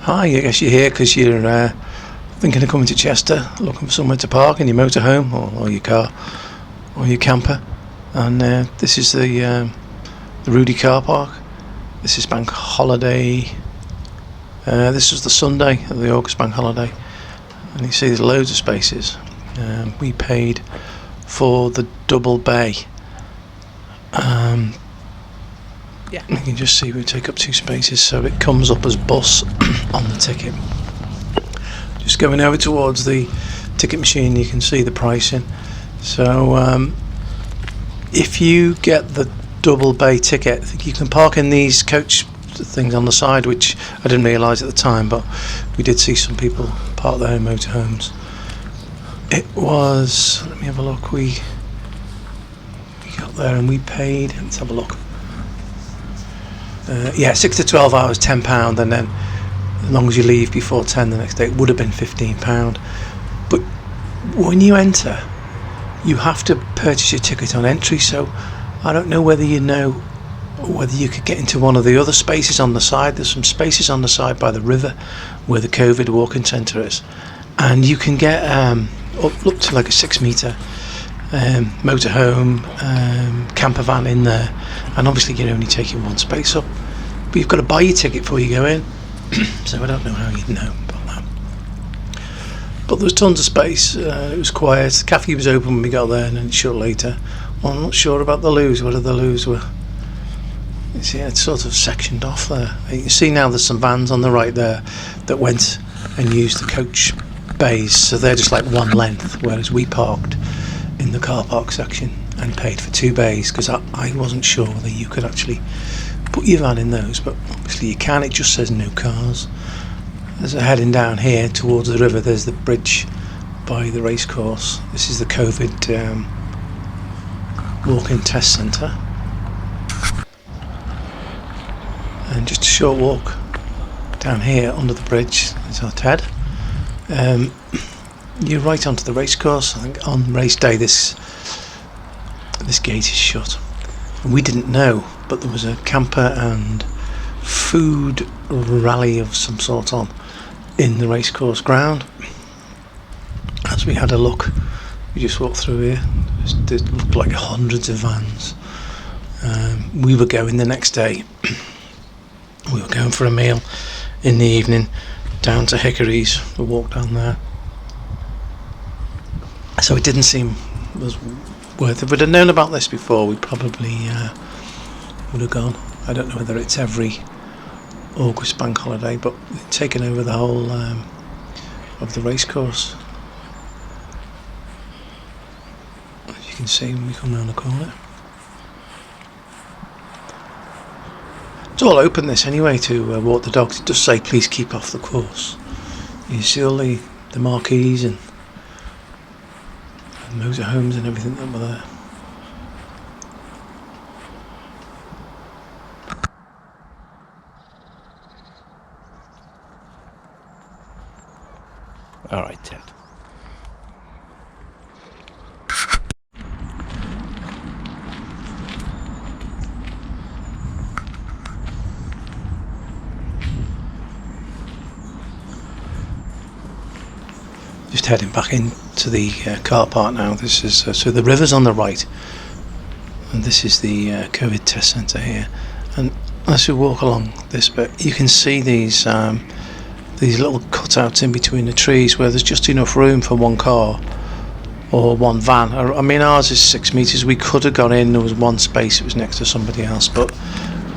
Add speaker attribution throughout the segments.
Speaker 1: Hi, I guess you're here because you're thinking of coming to Chester, looking for somewhere to park in your motorhome or your car or your camper. And this is the Roodee car park. This is bank holiday. This was the Sunday of the August bank holiday. And you see there's loads of spaces. We paid for the double bay. You can just see we take up 2 spaces, so it comes up as bus on the ticket. Just going over towards the ticket machine, you can see the pricing. So if you get the double bay ticket, you can park in these coach things on the side, which I didn't realise at the time, but we did see some people park there in motorhomes. It was, let me have a look, we got there and we paid, let's have a look. 6 to 12 hours, £10, and then as long as you leave before 10 the next day, it would have been £15. But when you enter, you have to purchase your ticket on entry, so I don't know whether you could get into one of the other spaces on the side. There's some spaces on the side by the river where the COVID walking centre is, and you can get up to like a 6-metre motorhome camper van in there, and obviously you're only taking 1 space up, but you've got to buy your ticket before you go in. So I don't know how you'd know about that, but there was tons of space. It was quiet. The cafe was open when we got there, and then shut later. Well, I'm not sure about the loos, whether the loos were, you see, it's sort of sectioned off there. You can see now there's some vans on the right there that went and used the coach bays, so they're just like one length, whereas we parked in the car park section and paid for 2 bays, because I wasn't sure whether you could actually put your van in those, but obviously you can. It just says no cars. As we're heading down here towards the river, there's the bridge by the racecourse. This is the COVID walk-in test centre, and just a short walk down here under the bridge is our TED. You're right onto the racecourse. I think on race day this gate is shut. We didn't know, but there was a camper and food rally of some sort on in the racecourse ground. As we had a look, we just walked through here. There looked like hundreds of vans. We were going the next day. We were going for a meal in the evening down to Hickory's. We walked down there. So it didn't seem was worth it. If we'd have known about this before, we probably would have gone. I don't know whether it's every August bank holiday, but they've taken over the whole of the racecourse. As you can see when we come round the corner. It's all open this anyway to walk the dogs. It does say please keep off the course. You see all the marquees and motorhomes and everything that were there.
Speaker 2: Alright, Ted.
Speaker 1: Just heading back into the car park now. This is so the river's on the right, and this is the COVID test centre here. And as we walk along this bit, you can see these little cutouts in between the trees where there's just enough room for 1 car or 1 van. I mean, ours is 6 metres. We could have gone in. There was 1 space. It was next to somebody else, but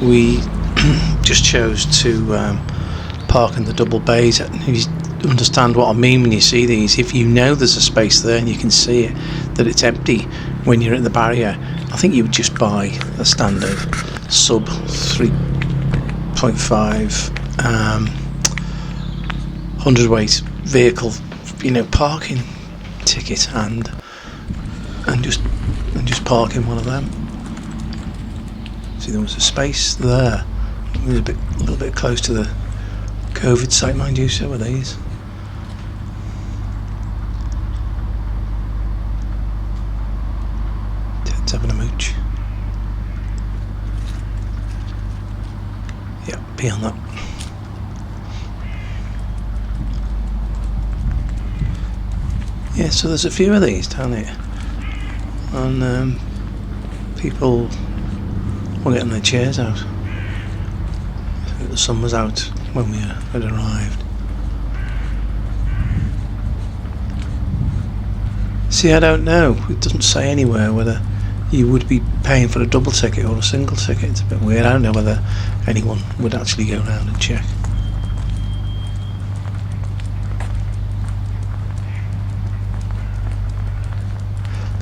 Speaker 1: we just chose to park in the double bays. You understand what I mean when you see these. If you know there's a space there and you can see it, that it's empty when you're at the barrier, I think you would just buy a standard sub 3.5 100-weight vehicle, parking ticket, and just park in one of them. See, there was a space there. It was a little bit close to the COVID site, mind you. So were these. Ted's having a mooch. Yeah, pee on that. Yeah, so there's a few of these down here, and people were getting their chairs out. I think the sun was out when we had arrived. See, I don't know. It doesn't say anywhere whether you would be paying for a double ticket or a single ticket. It's a bit weird. I don't know whether anyone would actually go around and check.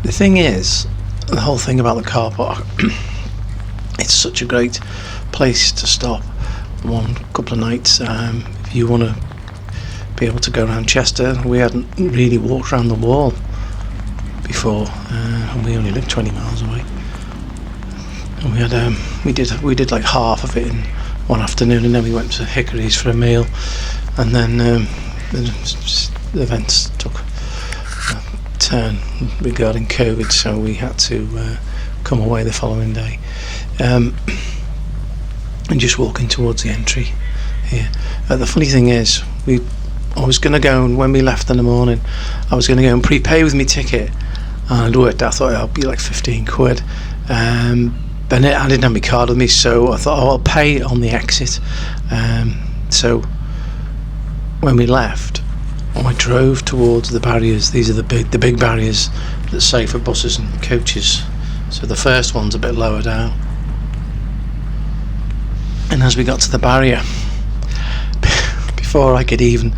Speaker 1: The thing is, the whole thing about the car park, it's such a great place to stop one couple of nights. If you want to be able to go around Chester, we hadn't really walked around the wall before, and we only lived 20 miles away. And we did like half of it in one afternoon, and then we went to Hickory's for a meal, and then the events took a turn regarding COVID, so we had to come away the following day, and just walking towards the entry here. The funny thing is, I was going to go, and when we left in the morning, I was going to go and prepay with my ticket, and I thought it would be like 15 quid. But I didn't have my card with me, so I thought, I'll pay on the exit. So when we left, I drove towards the barriers. These are the big barriers that say for buses and coaches. So the first one's a bit lower down. And as we got to the barrier, before I could even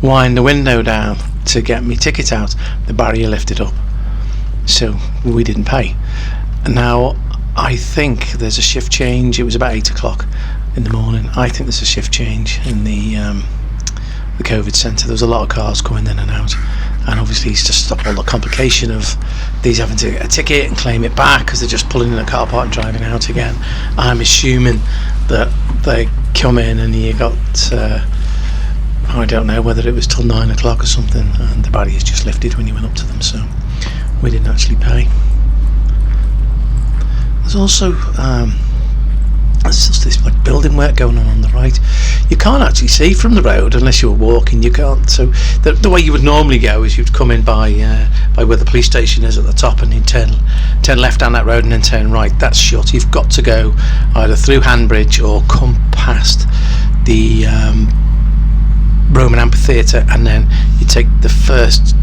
Speaker 1: wind the window down to get my ticket out, the barrier lifted up. So we didn't pay. Now, I think there's a shift change. It was about 8 o'clock in the morning. I think there's a shift change in the COVID centre. There was a lot of cars coming in and out, and obviously it's just stop all the complication of these having to get a ticket and claim it back because they're just pulling in a car park and driving out again. I'm assuming that they come in and you got I don't know whether it was till 9 o'clock or something, and the barriers just lifted when you went up to them, so we didn't actually pay. There's also there's just this like building work going on the right. You can't actually see from the road unless you're walking. You can't. So the way you would normally go is you'd come in by where the police station is at the top, and you turn left down that road and then turn right. That's shut. You've got to go either through Hanbridge or come past the Roman Amphitheatre, and then you take the first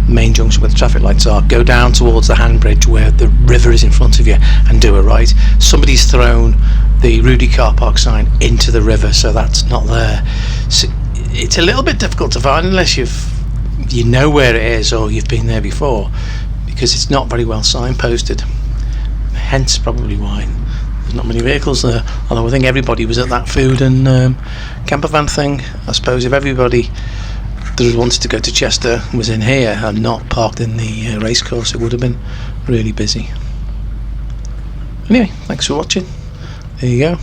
Speaker 1: main junction where the traffic lights are, go down towards the Hanbridge where the river is in front of you, and do a right. Somebody's thrown the Roodee car park sign into the river, so that's not there. So it's a little bit difficult to find unless you know where it is or you've been there before, because it's not very well signposted, hence probably why there's not many vehicles there. Although I think everybody was at that food and camper van thing. I suppose if everybody that wanted to go to Chester was in here and not parked in the racecourse, it would have been really busy. Anyway, thanks for watching. There you go.